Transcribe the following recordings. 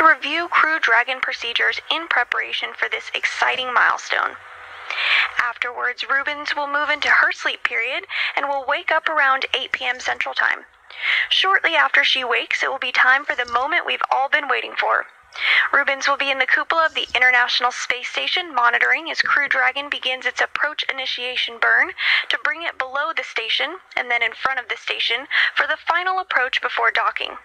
to review Crew Dragon procedures in preparation for this exciting milestone. Afterwards, Rubens will move into her sleep period and will wake up around 8 p.m. Central Time. Shortly after she wakes, it will be time for the moment we've all been waiting for. Rubens will be in the cupola of the International Space Station monitoring as Crew Dragon begins its approach initiation burn to bring it below the station and then in front of the station for the final approach before docking.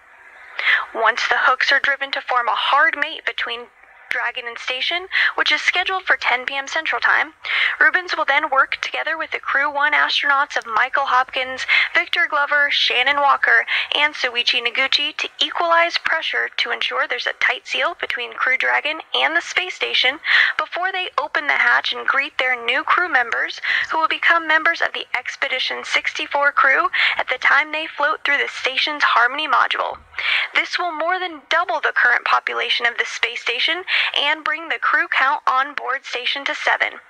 Once the hooks are driven to form a hard mate between Dragon and Station, which is scheduled for 10 p.m. Central Time, Rubens will then work together with the Crew 1 astronauts of Michael Hopkins, Victor Glover, Shannon Walker, and Soichi Noguchi to equalize pressure to ensure there's a tight seal between Crew Dragon and the space station before they open the hatch and greet their new crew members who will become members of the Expedition 64 crew at the time they float through the station's Harmony module. This will more than double the current population of the space station and bring the crew count on board station to 7.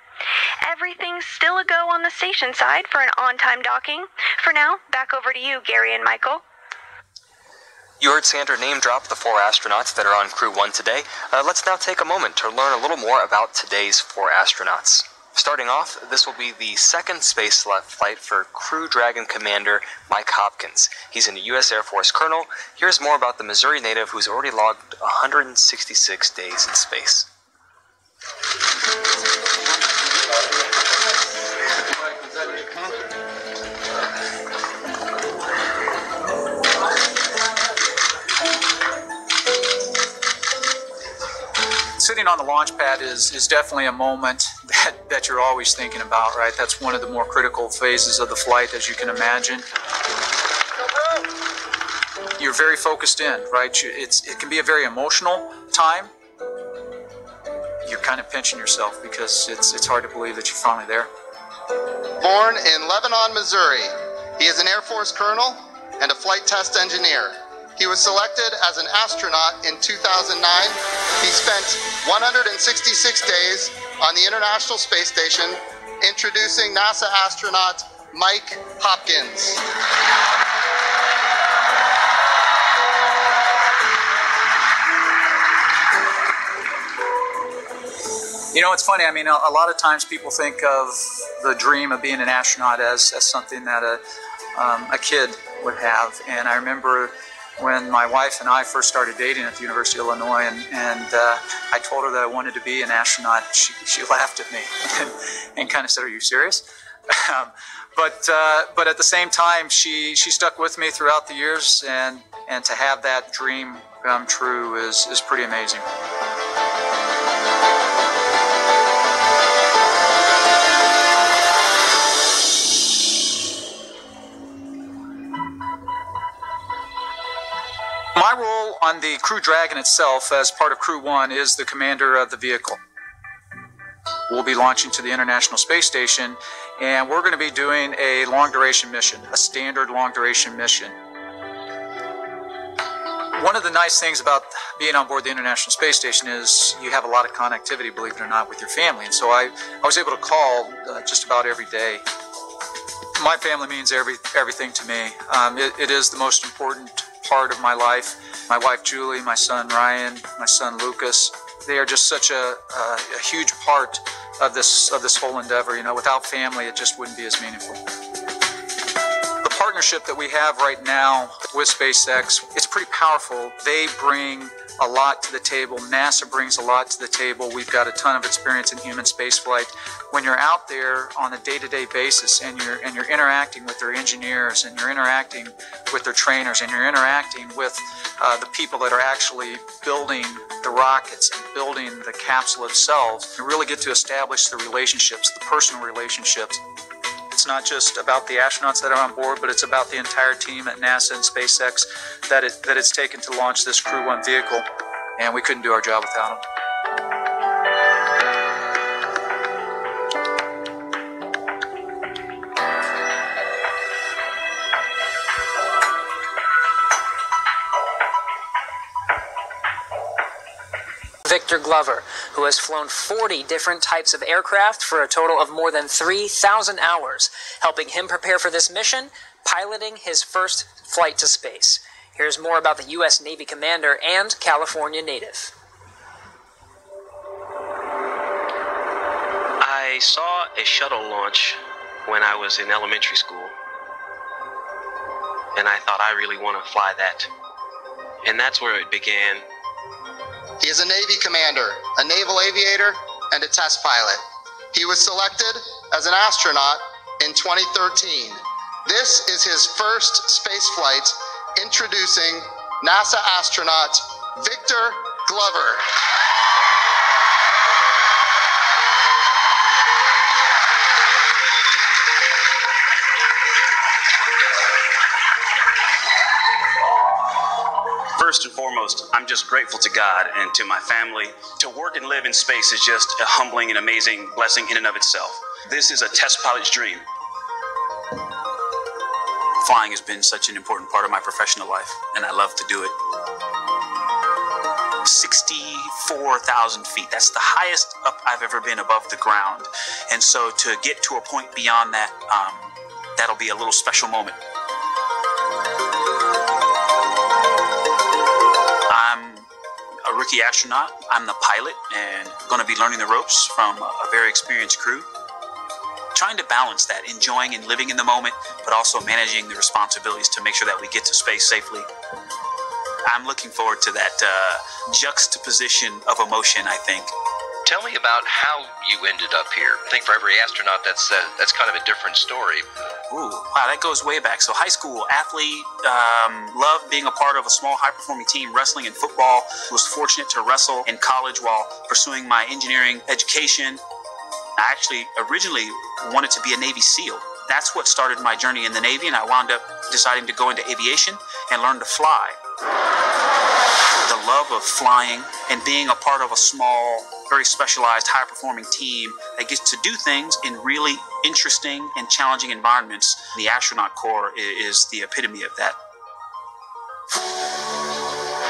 Everything's still a go on the station side for an on-time docking. For now, back over to you, Gary and Michael. You heard Sandra name drop the 4 astronauts that are on Crew 1 today. Let's now take a moment to learn a little more about today's 4 astronauts. Starting off, this will be the second space flight for Crew Dragon Commander Mike Hopkins. He's a U.S. Air Force colonel. Here's more about the Missouri native who's already logged 166 days in space. Sitting on the launch pad is definitely a moment that you're always thinking about, right? That's one of the more critical phases of the flight, as you can imagine. You're very focused in, right? It can be a very emotional time. You're kind of pinching yourself because it's hard to believe that you're finally there. Born in Lebanon, Missouri, he is an Air Force colonel and a flight test engineer. He was selected as an astronaut in 2009. He spent 166 days on the International Space Station, introducing NASA astronaut Mike Hopkins. You know, it's funny. I mean, a lot of times people think of the dream of being an astronaut as something that a kid would have. And I remember when my wife and I first started dating at the University of Illinois, and I told her that I wanted to be an astronaut, she laughed at me and kind of said, "Are you serious?" But at the same time, she stuck with me throughout the years, and to have that dream come true is pretty amazing. My role on the Crew Dragon itself as part of Crew 1 is the commander of the vehicle. We'll be launching to the International Space Station, and we're going to be doing a long-duration mission, a standard long-duration mission. One of the nice things about being on board the International Space Station is you have a lot of connectivity, believe it or not, with your family. And so I was able to call just about every day. My family means everything to me. It is the most important part of my life. My wife Julie, my son Ryan, my son Lucas, they are just such a huge part of this whole endeavor. You know, without family, it just wouldn't be as meaningful. The partnership that we have right now with SpaceX, it's pretty powerful. They bring a lot to the table. NASA brings a lot to the table. We've got a ton of experience in human spaceflight. When you're out there on a day-to-day basis and you're interacting with their engineers and you're interacting with their trainers and you're interacting with the people that are actually building the rockets and building the capsule itself, you really get to establish the relationships, the personal relationships. It's not just about the astronauts that are on board, but it's about the entire team at NASA and SpaceX that it's taken to launch this Crew 1 vehicle, and we couldn't do our job without them. Victor Glover, who has flown 40 different types of aircraft for a total of more than 3,000 hours, helping him prepare for this mission, piloting his first flight to space. Here's more about the U.S. Navy commander and California native. I saw a shuttle launch when I was in elementary school, and I thought I really want to fly that. And that's where it began. He is a Navy commander, a naval aviator, and a test pilot. He was selected as an astronaut in 2013. This is his first space flight, introducing NASA astronaut Victor Glover. First and foremost, I'm just grateful to God and to my family. To work and live in space is just a humbling and amazing blessing in and of itself. This is a test pilot's dream. Flying has been such an important part of my professional life, and I love to do it. 64,000 feet, that's the highest up I've ever been above the ground. And so to get to a point beyond that, that'll be a little special moment. I'm a rookie astronaut. I'm the pilot and going to be learning the ropes from a very experienced crew. Trying to balance that, enjoying and living in the moment, but also managing the responsibilities to make sure that we get to space safely. I'm looking forward to that juxtaposition of emotion, I think. Tell me about how you ended up here. I think for every astronaut, that's kind of a different story. Ooh, wow, that goes way back. So high school athlete, loved being a part of a small high-performing team, wrestling and football. Was fortunate to wrestle in college while pursuing my engineering education. I actually originally wanted to be a Navy SEAL. That's what started my journey in the Navy, and I wound up deciding to go into aviation and learn to fly. The love of flying and being a part of a small, very specialized, high-performing team that gets to do things in really interesting and challenging environments. The astronaut corps is the epitome of that.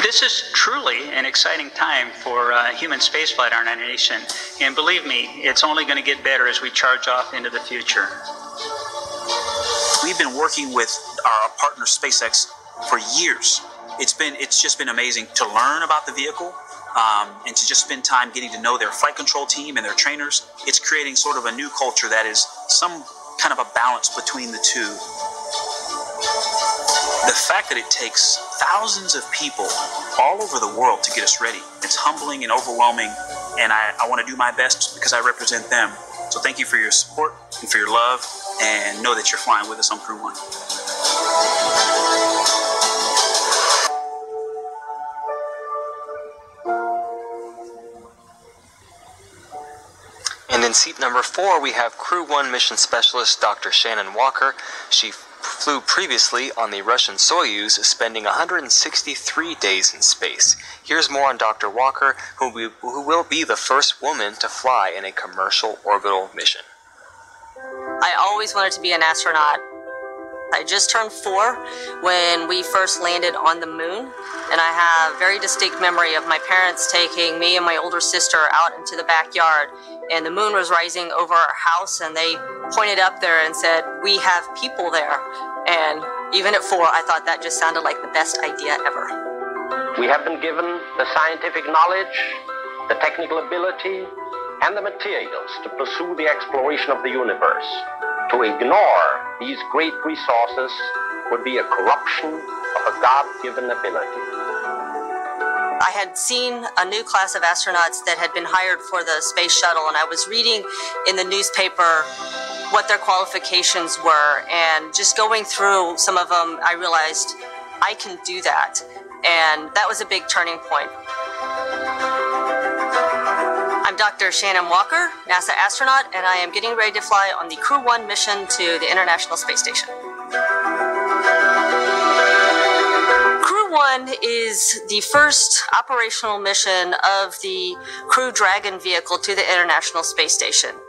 This is truly an exciting time for human spaceflight in our nation, and believe me, it's only going to get better as we charge off into the future. We've been working with our partner SpaceX for years. It's just been amazing to learn about the vehicle and to just spend time getting to know their flight control team and their trainers. It's creating sort of a new culture that is some kind of a balance between the two. The fact that it takes thousands of people all over the world to get us ready, it's humbling and overwhelming, and I want to do my best because I represent them. So thank you for your support and for your love, and know that you're flying with us on Crew 1. And in seat number 4, we have Crew 1 mission specialist Dr. Shannon Walker. She flew previously on the Russian Soyuz, spending 163 days in space. Here's more on Dr. Walker, who will be the first woman to fly in a commercial orbital mission. I always wanted to be an astronaut. I just turned 4 when we first landed on the moon, and I have very distinct memory of my parents taking me and my older sister out into the backyard, and the moon was rising over our house, and they pointed up there and said, "We have people there." And even at 4, I thought that just sounded like the best idea ever. We have been given the scientific knowledge, the technical ability, and the materials to pursue the exploration of the universe. To ignore these great resources would be a corruption of a God-given ability. I had seen a new class of astronauts that had been hired for the space shuttle, and I was reading in the newspaper what their qualifications were, and just going through some of them, I realized I can do that, and that was a big turning point. I'm Dr. Shannon Walker, NASA astronaut, and I am getting ready to fly on the Crew 1 mission to the International Space Station. Crew 1 is the first operational mission of the Crew Dragon vehicle to the International Space Station.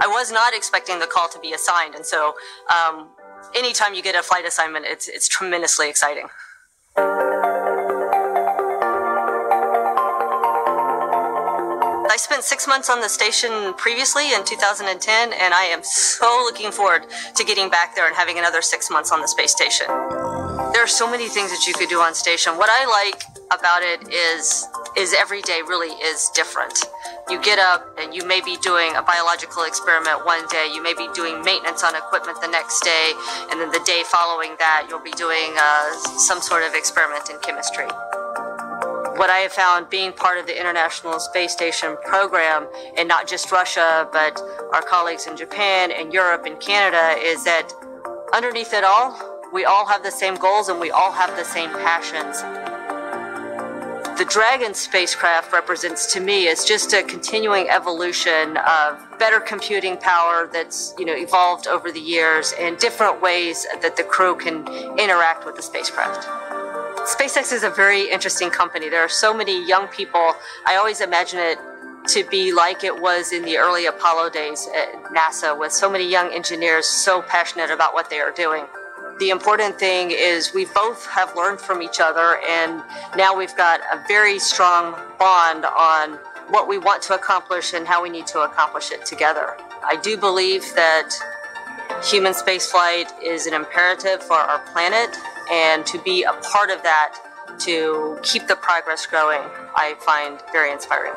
I was not expecting the call to be assigned, and so anytime you get a flight assignment, it's tremendously exciting. I spent 6 months on the station previously in 2010, and I am so looking forward to getting back there and having another 6 months on the space station. There are there's so many things that you could do on station. What I like about it is every day really is different. You get up and you may be doing a biological experiment one day, you may be doing maintenance on equipment the next day, and then the day following that you'll be doing some sort of experiment in chemistry. What I have found being part of the International Space Station program, and not just Russia, but our colleagues in Japan and Europe and Canada, is that underneath it all, we all have the same goals and we all have the same passions. The Dragon spacecraft represents to me is just a continuing evolution of better computing power that's evolved over the years and different ways that the crew can interact with the spacecraft. SpaceX is a very interesting company. There are so many young people. I always imagine it to be like it was in the early Apollo days at NASA, with so many young engineers so passionate about what they are doing. The important thing is we both have learned from each other, and now we've got a very strong bond on what we want to accomplish and how we need to accomplish it together. I do believe that human spaceflight is an imperative for our planet, and to be a part of that, to keep the progress growing, I find very inspiring.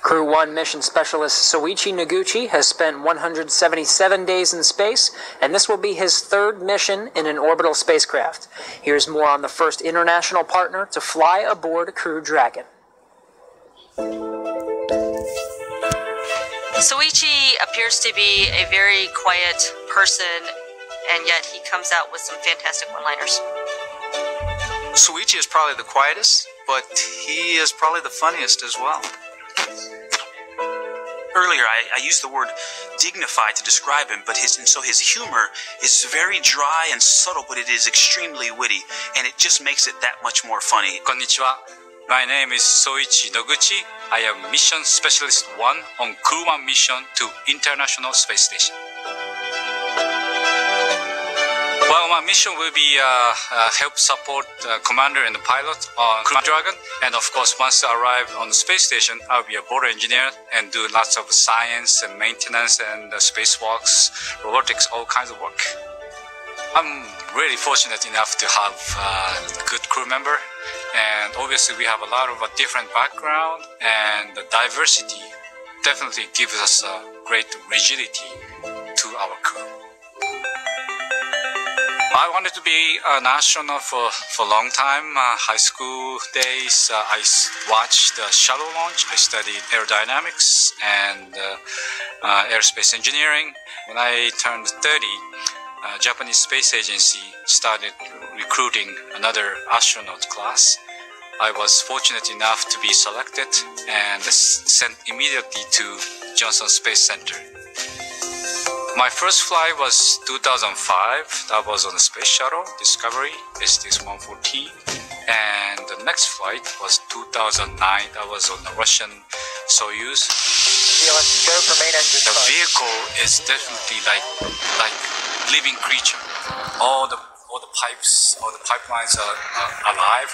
Crew 1 mission specialist Soichi Noguchi has spent 177 days in space, and this will be his third mission in an orbital spacecraft. Here's more on the first international partner to fly aboard Crew Dragon. Soichi appears to be a very quiet person, and yet he comes out with some fantastic one-liners. Soichi is probably the quietest, but he is probably the funniest as well. Earlier, I used the word dignified to describe him, but his humor is very dry and subtle, but it is extremely witty, and it just makes it that much more funny. Konnichiwa. My name is Soichi Noguchi. I am Mission Specialist 1 on Crew 1 mission to International Space Station. Well, my mission will be help support commander and the pilot on Crew Dragon. And of course, once I arrive on the space station, I'll be a board engineer and do lots of science and maintenance and spacewalks, robotics, all kinds of work. I'm really fortunate enough to have a good crew member. And obviously, we have a lot of different background, and the diversity definitely gives us a great rigidity to our crew. I wanted to be an astronaut for a long time. High school days, I watched the shuttle launch. I studied aerodynamics and aerospace engineering. When I turned 30, Japanese Space Agency started recruiting another astronaut class. I was fortunate enough to be selected and sent immediately to Johnson Space Center. My first flight was 2005. That was on the Space Shuttle Discovery STS-114. And the next flight was 2009. That was on the Russian Soyuz. The vehicle is definitely like living creature. All the pipes, all the pipelines are alive.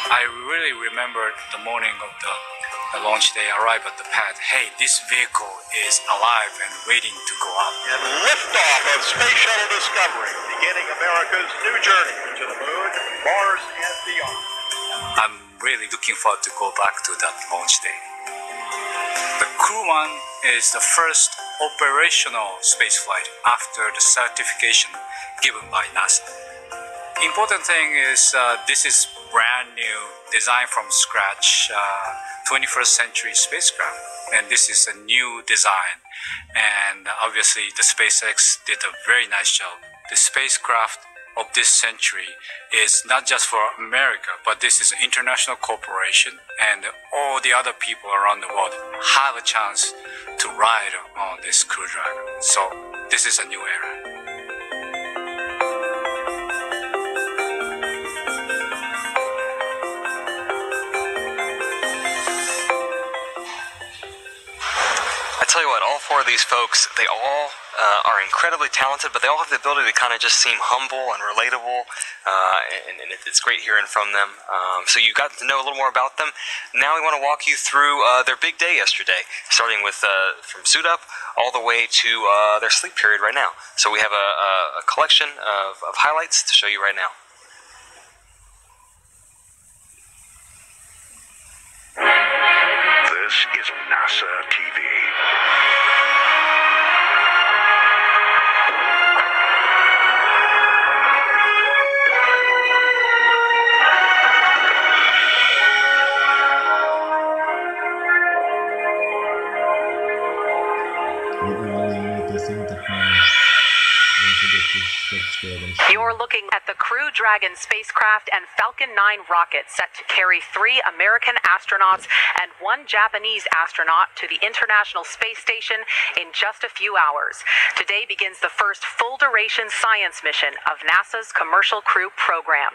I really remember the morning of the launch day. I arrived at the pad. Hey, this vehicle is alive and waiting to go up. And liftoff of Space Shuttle Discovery, beginning America's new journey to the moon, Mars, and beyond. I'm really looking forward to go back to that launch day. The Crew 1 is the first operational spaceflight after the certification given by NASA. Important thing is this is brand new, designed from scratch, 21st century spacecraft, and this is a new design, and obviously the SpaceX did a very nice job. The spacecraft of this century is not just for America, but this is an international corporation, and all the other people around the world have a chance to ride on this Crew Dragon. So this is a new era. I tell you what, all four of these folks, they all are incredibly talented, but they all have the ability to kind of just seem humble and relatable, and it's great hearing from them. So you got to know a little more about them. Now we want to walk you through their big day yesterday, starting with from suit up all the way to their sleep period right now. So we have a collection of highlights to show you right now. This is NASA TV. You're looking at the Crew Dragon spacecraft and Falcon 9 rocket set to carry 3 American astronauts and 1 Japanese astronaut to the International Space Station in just a few hours. Today begins the first full-duration science mission of NASA's Commercial Crew program.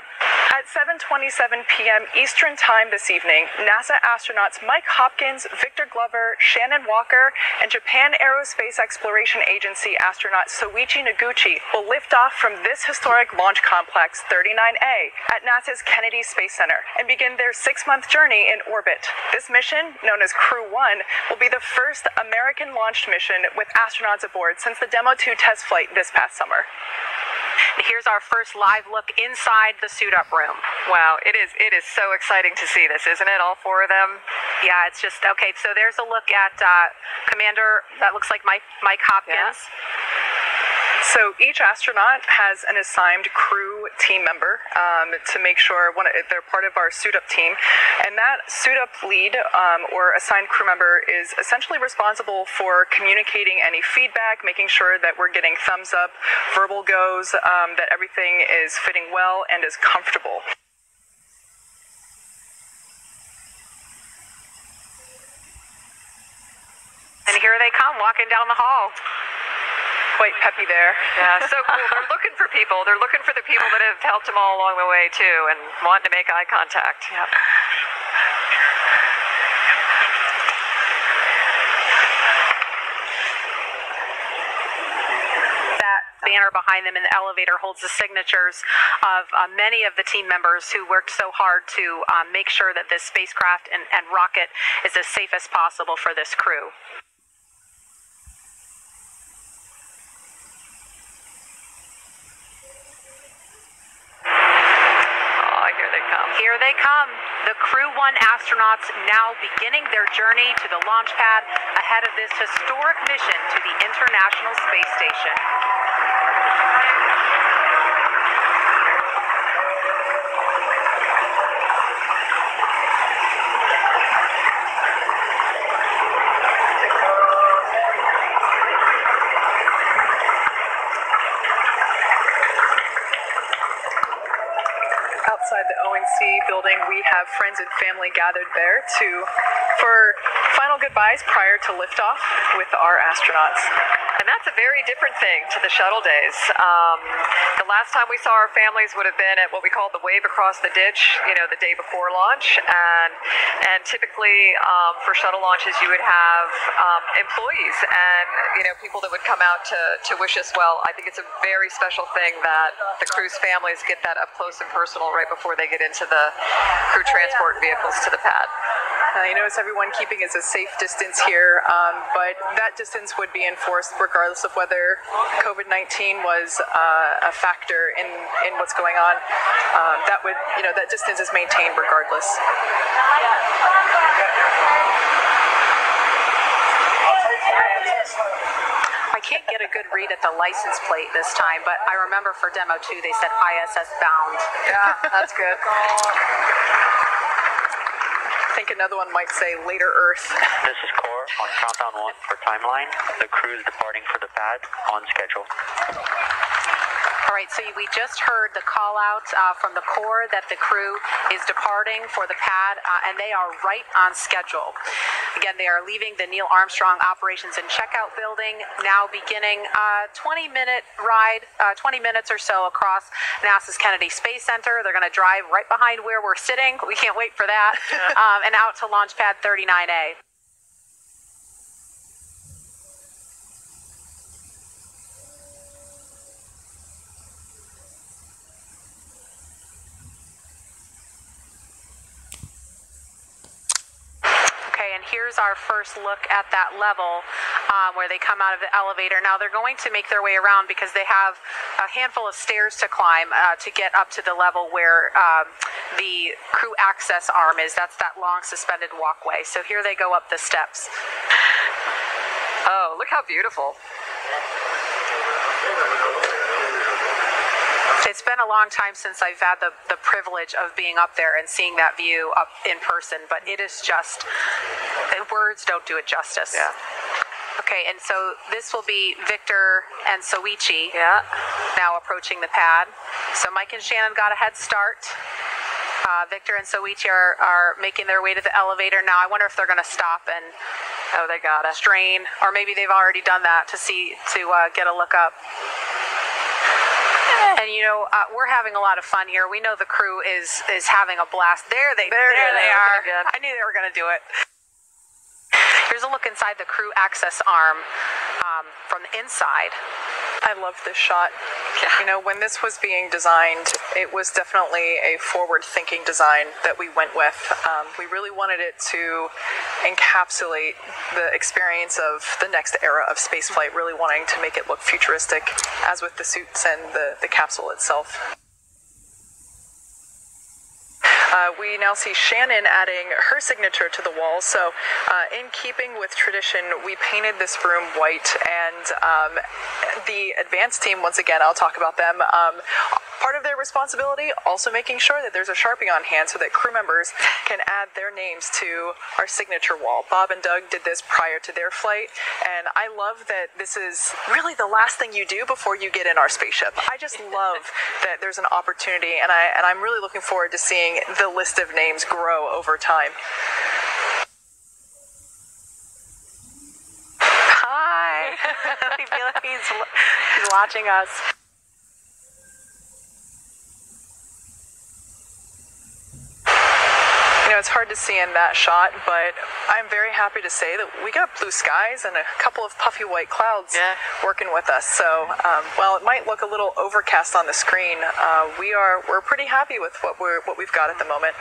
At 7:27 p.m. Eastern Time this evening, NASA astronauts Mike Hopkins, Victor Glover, Shannon Walker, and Japan Aerospace Exploration Agency astronaut Soichi Noguchi will lift off from this historic launch complex 39A at NASA's Kennedy Space Center and begin their 6-month journey in orbit. This mission, known as Crew 1, will be the first American-launched mission with astronauts aboard since the Demo 2 test flight this past summer. Here's our first live look inside the suit-up room. Wow, it is so exciting to see this, isn't it? All 4 of them. Yeah, it's just okay. So there's a look at Commander. That looks like Mike Hopkins. Yeah. So each astronaut has an assigned crew team member to make sure they're part of our suit-up team. And that suit-up lead or assigned crew member is essentially responsible for communicating any feedback, making sure that we're getting thumbs up, verbal goes, that everything is fitting well and is comfortable. And here they come, walking down the hall. Quite peppy there. Yeah, so cool. They're looking for people. They're looking for the people that have helped them all along the way, too, and want to make eye contact. Yep. That banner behind them in the elevator holds the signatures of many of the team members who worked so hard to make sure that this spacecraft and rocket is as safe as possible for this crew. Here they come. The Crew 1 astronauts now beginning their journey to the launch pad ahead of this historic mission to the International Space Station. Outside the ONC building, we have friends and family gathered there for final goodbyes prior to liftoff with our astronauts. And that's a very different thing to the shuttle days. The last time we saw our families would have been at what we call the wave across the ditch, the day before launch. And typically for shuttle launches, you would have employees and people that would come out to wish us well. I think it's a very special thing that the crew's families get that up close and personal right before they get into the crew transport vehicles to the pad. You notice everyone keeping is a safe distance here, but that distance would be enforced regardless of whether COVID-19 was a factor in what's going on. That distance is maintained regardless. I can't get a good read at the license plate this time, but I remember for Demo 2 they said ISS bound. Yeah, that's good. I think another one might say later Earth. This is Core on countdown 1 for timeline. The crew is departing for the pad on schedule. All right, so we just heard the call out from the Corps that the crew is departing for the pad, and they are right on schedule. Again, they are leaving the Neil Armstrong Operations and Checkout Building, now beginning a 20-minute ride, 20 minutes or so across NASA's Kennedy Space Center. They're going to drive right behind where we're sitting. We can't wait for that. And out to Launch Pad 39A. here's our first look at that level where they come out of the elevator. Now they're going to make their way around because they have a handful of stairs to climb to get up to the level where the crew access arm is. That's that long suspended walkway. So here they go up the steps. Oh, look how beautiful. It's been a long time since I've had the privilege of being up there and seeing that view up in person, but it is just, words don't do it justice. Yeah. Okay, and so this will be Victor and Soichi now approaching the pad. So Mike and Shannon got a head start. Victor and Soichi are making their way to the elevator. Now I wonder if they're going to stop and they got it. Strain, or maybe they've already done that to get a look up. And you know, we're having a lot of fun here. We know the crew is having a blast. There they are. I knew they were going to do it. Here's a look inside the crew access arm from the inside. I love this shot. You know, when this was being designed, it was definitely a forward-thinking design that we went with. We really wanted it to encapsulate the experience of the next era of spaceflight, really wanting to make it look futuristic, as with the suits and the capsule itself. We now see Shannon adding her signature to the wall. So in keeping with tradition, we painted this room white, and the advanced team, once again, I'll talk about them. Part of their responsibility, also making sure that there's a Sharpie on hand so that crew members can add their names to our signature wall. Bob and Doug did this prior to their flight, and I love that this is really the last thing you do before you get in our spaceship. I just love that there's an opportunity, and I'm really looking forward to seeing the list of names grow over time. Hi! I feel like he's watching us. You know, it's hard to see in that shot, but I'm very happy to say that we got blue skies and a couple of puffy white clouds working with us. So while it might look a little overcast on the screen, we're pretty happy with what we've got at the moment.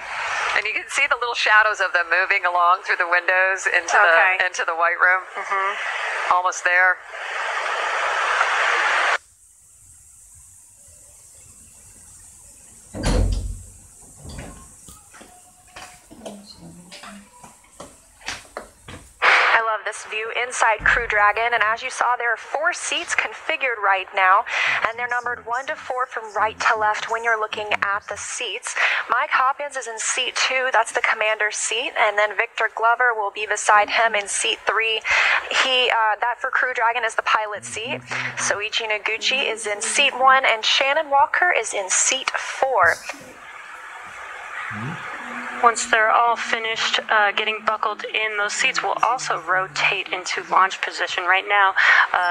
And you can see the little shadows of them moving along through the windows into the white room. Almost there. This view inside Crew Dragon, and as you saw, there are 4 seats configured right now, and they're numbered 1 to 4 from right to left when you're looking at the seats. Mike Hopkins is in seat 2, that's the commander's seat, and then Victor Glover will be beside him in seat 3. That for Crew Dragon is the pilot seat. Soichi Noguchi is in seat 1, and Shannon Walker is in seat 4. Once they're all finished getting buckled in, those seats will also rotate into launch position. Right now,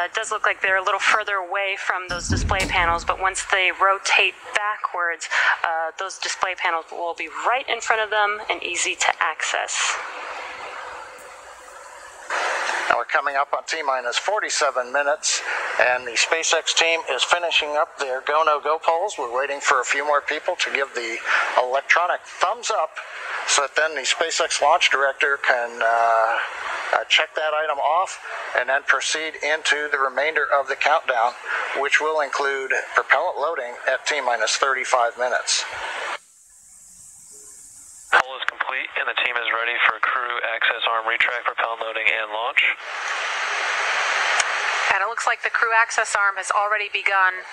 it does look like they're a little further away from those display panels, but once they rotate backwards, those display panels will be right in front of them and easy to access. Now we're coming up on T-minus 47 minutes, and the SpaceX team is finishing up their go, no, go polls. We're waiting for a few more people to give the electronic thumbs up so that then the SpaceX launch director can check that item off and then proceed into the remainder of the countdown, which will include propellant loading at T-minus 35 minutes. Poll is complete, and the team is ready for crew access arm retract, propellant loading, and launch. And it looks like the crew access arm has already begun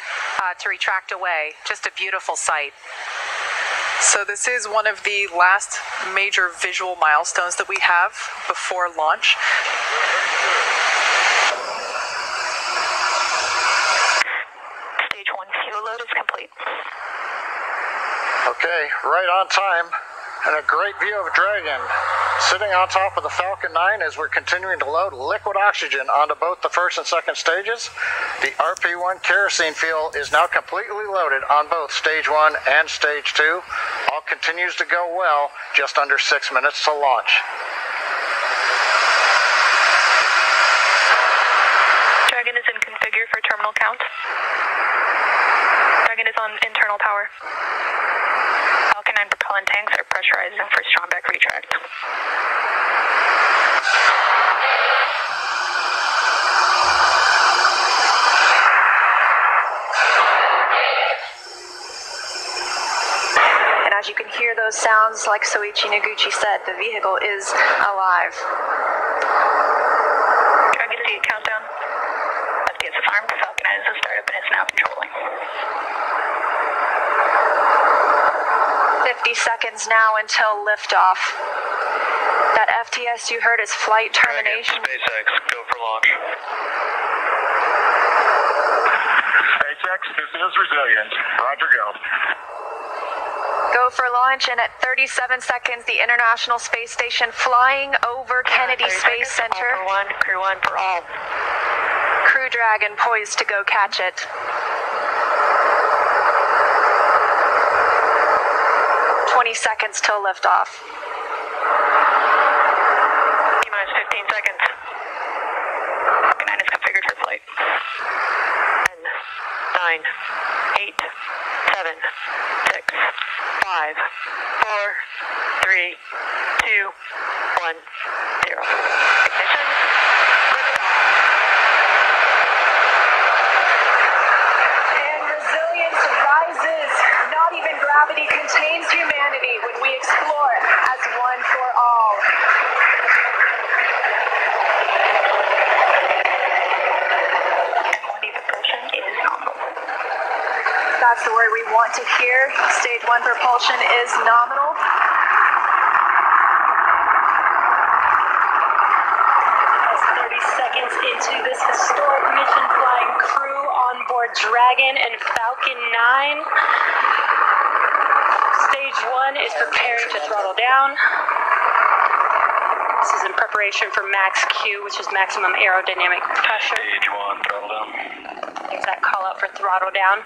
to retract away. Just a beautiful sight. So this is one of the last major visual milestones that we have before launch. Stage 1 fuel load is complete. Okay, right on time. And a great view of Dragon sitting on top of the Falcon 9 as we're continuing to load liquid oxygen onto both the first and second stages. The RP-1 kerosene fuel is now completely loaded on both stage 1 and stage 2. All continues to go well, just under 6 minutes to launch. Dragon is in configure for terminal count. Dragon is on internal power. Falcon 9 propellant tanks are pressurizing for strong back retract. sounds like Soichi Noguchi said, the vehicle is alive. Can I get a countdown? FPS is armed, Falcon 9 is started up and is now controlling. 50 seconds now until liftoff. That FTS you heard is flight termination. SpaceX, go for launch. SpaceX, this is Resilient. Roger, go. Go for launch, and at 37 seconds, the International Space Station flying over Kennedy Space Center. All for one, Crew 1 for all. Crew Dragon poised to go catch it. Seconds till liftoff. T-minus 15 seconds. Falcon 9 is configured for flight. 10, 9, 8, 7, 6, 5, 4, 3, 2, 1, 0. Ignition. And resilience rises. Not even gravity contains humanity when we explore as one for all. Propulsion is nominal. That's the word we want to hear. Stage 1 propulsion is nominal. As 30 seconds into this historic mission, flying crew on board Dragon and Falcon 9. Stage 1 is preparing to throttle down. This is in preparation for max Q, which is maximum aerodynamic pressure. Stage 1, throttle down. There's that call out for throttle down.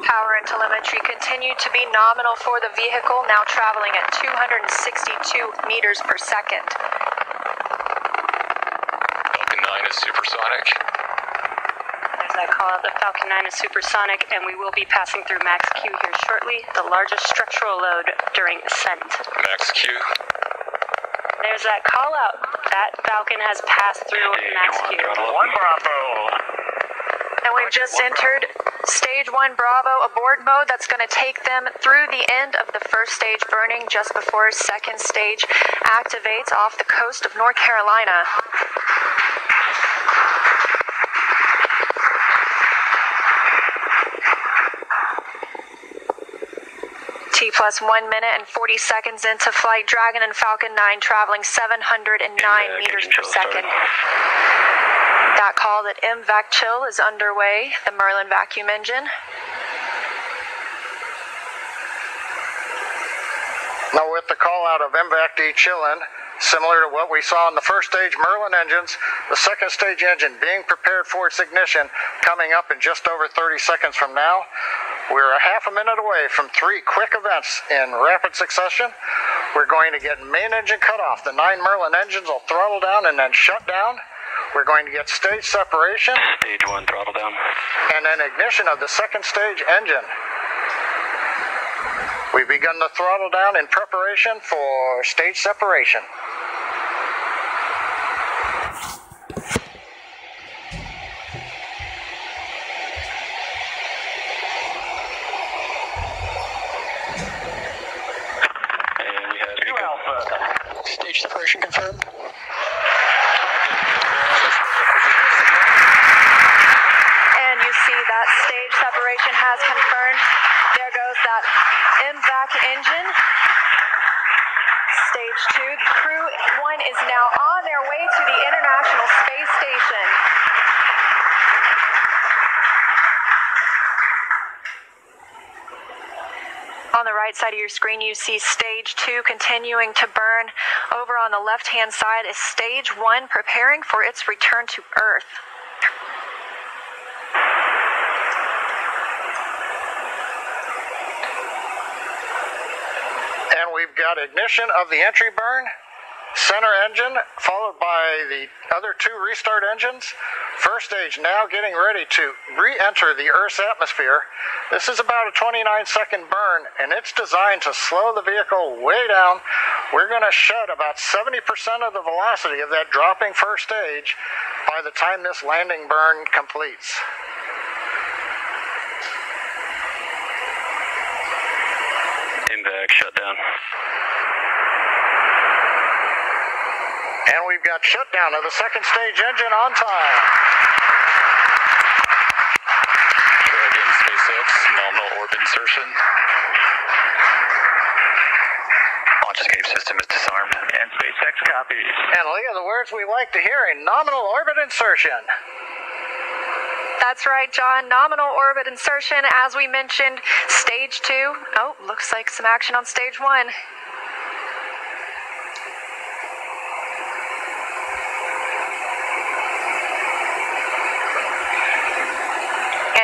Power and telemetry continue to be nominal for the vehicle, now traveling at 262 meters per second. Falcon 9 is supersonic. There's that call out. The Falcon 9 is supersonic, and we will be passing through max Q here shortly, the largest structural load during ascent. Max Q. There's that call out. That Falcon has passed through max Q. 1 Bravo. And we've just entered Stage 1 Bravo aboard mode. That's going to take them through the end of the first stage burning just before second stage activates off the coast of North Carolina. T+1 minute and 40 seconds into flight, Dragon and Falcon 9 traveling 709 meters per second. That call that MVAC chill is underway, the Merlin vacuum engine. Now with the call out of MVAC chillin', similar to what we saw in the first stage Merlin engines, the second stage engine being prepared for its ignition coming up in just over 30 seconds from now. We're a half a minute away from 3 quick events in rapid succession. We're going to get main engine cutoff. The 9 Merlin engines will throttle down and then shut down. We're going to get stage separation. Stage 1, throttle down. And then ignition of the second stage engine. We've begun the throttle down in preparation for stage separation. Stage separation confirmed. And you see that stage separation has confirmed. There goes that MVAC engine. Stage 2, Crew 1 is now on their way to the International Space Station. On the right side of your screen, you see Stage 2 continuing to burn. Over on the left-hand side is Stage 1 preparing for its return to Earth. And we've got ignition of the entry burn, center engine, followed by the other 2 restart engines. First stage now getting ready to re-enter the Earth's atmosphere. This is about a 29-second burn, and it's designed to slow the vehicle way down. We're going to shed about 70% of the velocity of that dropping first stage by the time this landing burn completes. MVAC shutdown. And we've got shutdown of the second stage engine on time. Dragon SpaceX, nominal orbit insertion. Launch escape system is disarmed. And SpaceX copies. And Leah, the words we like to hear, a nominal orbit insertion. That's right, John. Nominal orbit insertion, as we mentioned, stage 2. Oh, looks like some action on stage 1.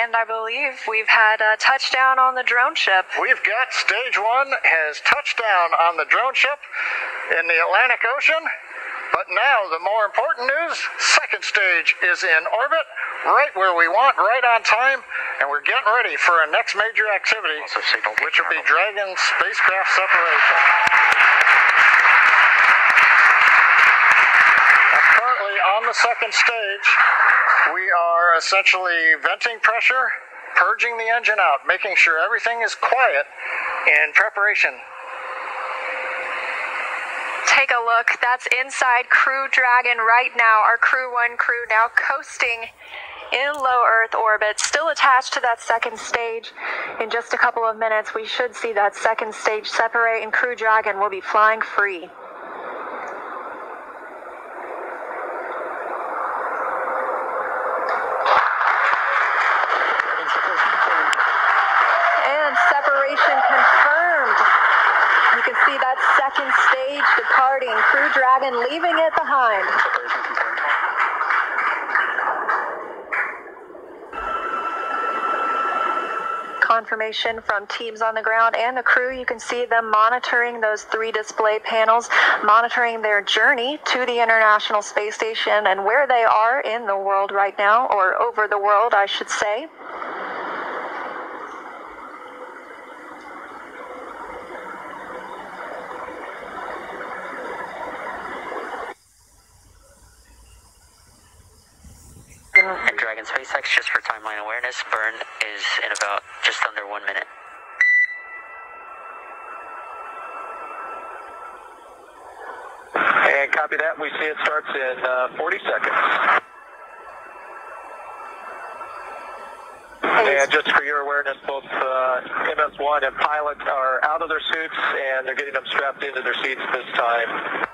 And I believe we've had a touchdown on the drone ship. We've got stage 1 has touched down on the drone ship in the Atlantic Ocean. But now, the more important news, second stage is in orbit, right where we want, right on time, and we're getting ready for our next major activity, which will be Dragon spacecraft separation. Now, currently on the second stage, we are essentially venting pressure, purging the engine out, making sure everything is quiet in preparation. Take a look. That's inside Crew Dragon right now. Our Crew 1 crew now coasting in low Earth orbit, still attached to that second stage. In just a couple of minutes, we should see that second stage separate, and Crew Dragon will be flying free. And separation confirmed. You can see that second stage departing, Crew Dragon leaving it behind. Confirmation from teams on the ground and the crew. You can see them monitoring those 3 display panels, monitoring their journey to the International Space Station and where they are in the world right now, or over the world, I should say. And Dragon SpaceX, just for timeline awareness, burn is in about just under 1 minute. And copy that. We see it starts in 40 seconds. And just for your awareness, both MS-1 and pilot are out of their suits, and they're getting them strapped into their seats this time.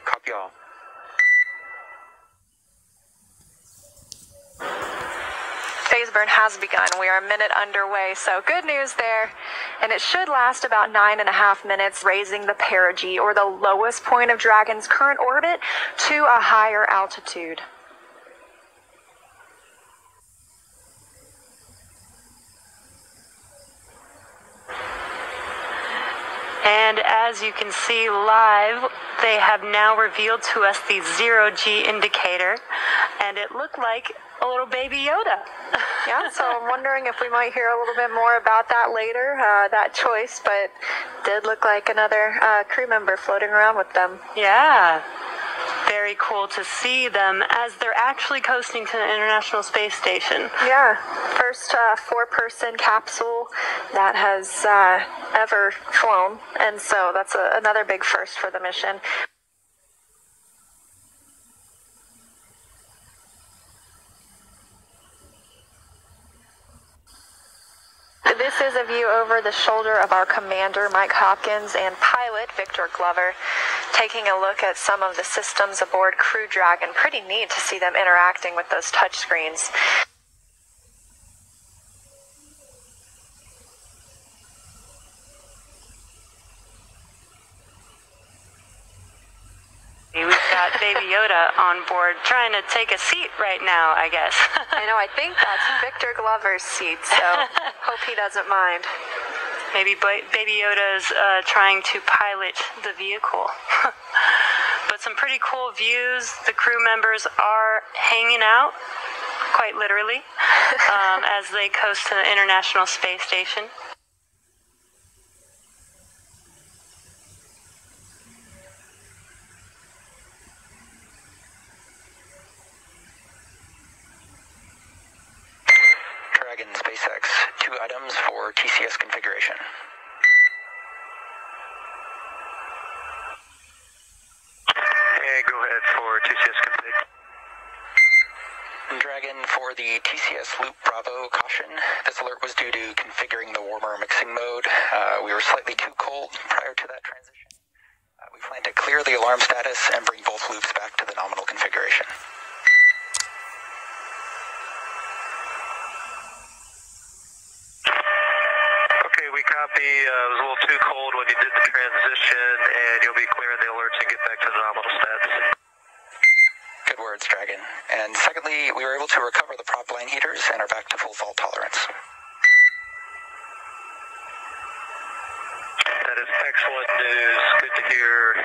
Copy all. Phase burn has begun. We are a minute underway, so good news there. And it should last about 9.5 minutes, raising the perigee, or the lowest point of Dragon's current orbit, to a higher altitude. And as you can see live, they have now revealed to us the 0G indicator, and it looked like a little baby Yoda. Yeah, so I'm wondering if we might hear a little bit more about that later, that choice, but did look like another crew member floating around with them. Yeah. Very cool to see them as they're actually coasting to the International Space Station. Yeah, first 4-person capsule that has ever flown, and so that's another big first for the mission. This is a view over the shoulder of our commander, Mike Hopkins, and pilot, Victor Glover, taking a look at some of the systems aboard Crew Dragon. Pretty neat to see them interacting with those touch screens. We've got Baby Yoda on board trying to take a seat right now, I guess. I know, I think that's Victor Glover's seat, so hope he doesn't mind. Maybe Baby Yoda's trying to pilot the vehicle. But some pretty cool views. The crew members are hanging out, quite literally, as they coast to the International Space Station. Dragon SpaceX, 2 2 items for TCS configuration. And go ahead for TCS config. Dragon, for the TCS Loop Bravo caution, this alert was due to configuring the warmer mixing mode. We were slightly too cold prior to that transition. We plan to clear the alarm status and bring both loops back to the nominal configuration. Okay, we copy. It was a little too cold when you did the transition, and you'll be clearing the alerts and get back to the nominal status. Good words, Dragon. And secondly, we were able to recover the prop line heaters and are back to full fault tolerance. That is excellent news. Good to hear.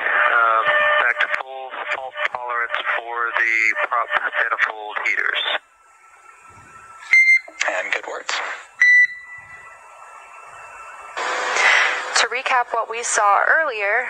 Back to full fault tolerance for the prop manifold heaters. And good words. To recap what we saw earlier,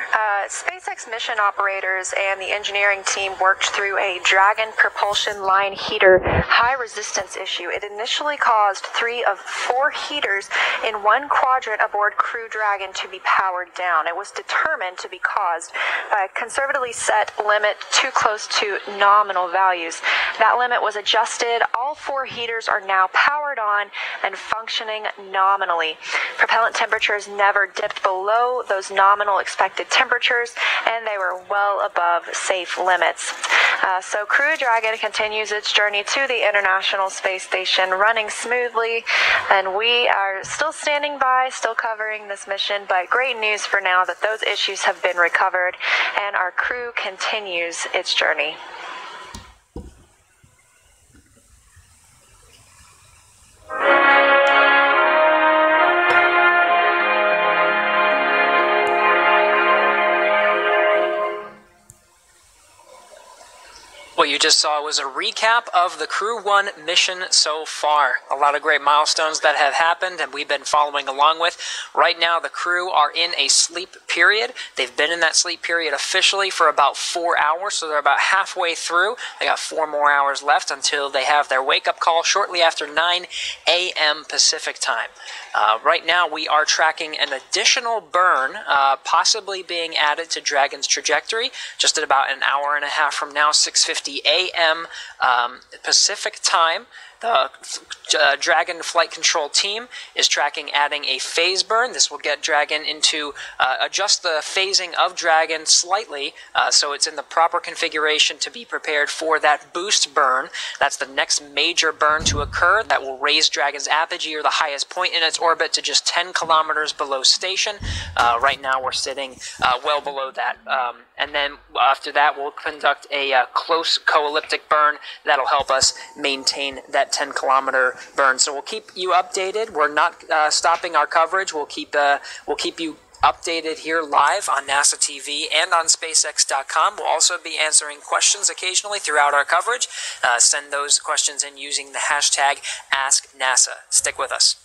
SpaceX mission operators and the engineering team worked through a Dragon propulsion line heater high resistance issue. It initially caused 3 of 4 heaters in one quadrant aboard Crew Dragon to be powered down. It was determined to be caused by a conservatively set limit too close to nominal values. That limit was adjusted. All 4 heaters are now powered on and functioning nominally. Propellant temperatures never dipped below those nominal expected temperatures, and they were well above safe limits. So Crew Dragon continues its journey to the International Space Station, running smoothly, and we are still standing by, still covering this mission, but great news for now that those issues have been recovered, and our crew continues its journey. What you just saw was a recap of the Crew 1 mission so far. A lot of great milestones that have happened and we've been following along with. Right now the crew are in a sleep period. They've been in that sleep period officially for about 4 hours, so they're about halfway through. They got 4 more hours left until they have their wake-up call shortly after 9 a.m. Pacific time. Right now we are tracking an additional burn, possibly being added to Dragon's trajectory, just at about an hour and a half from now, 6:50 a.m. Pacific time. The Dragon Flight Control team is tracking adding a phase burn. This will get Dragon into, adjust the phasing of Dragon slightly so it's in the proper configuration to be prepared for that boost burn. That's the next major burn to occur that will raise Dragon's apogee, or the highest point in its orbit, to just 10 kilometers below station. Right now we're sitting well below that. And then after that we'll conduct a close co-elliptic burn that'll help us maintain that 10-kilometer burn. So we'll keep you updated. We're not stopping our coverage. We'll keep you updated here live on NASA TV and on SpaceX.com. We'll also be answering questions occasionally throughout our coverage. Send those questions in using the hashtag AskNASA. Stick with us.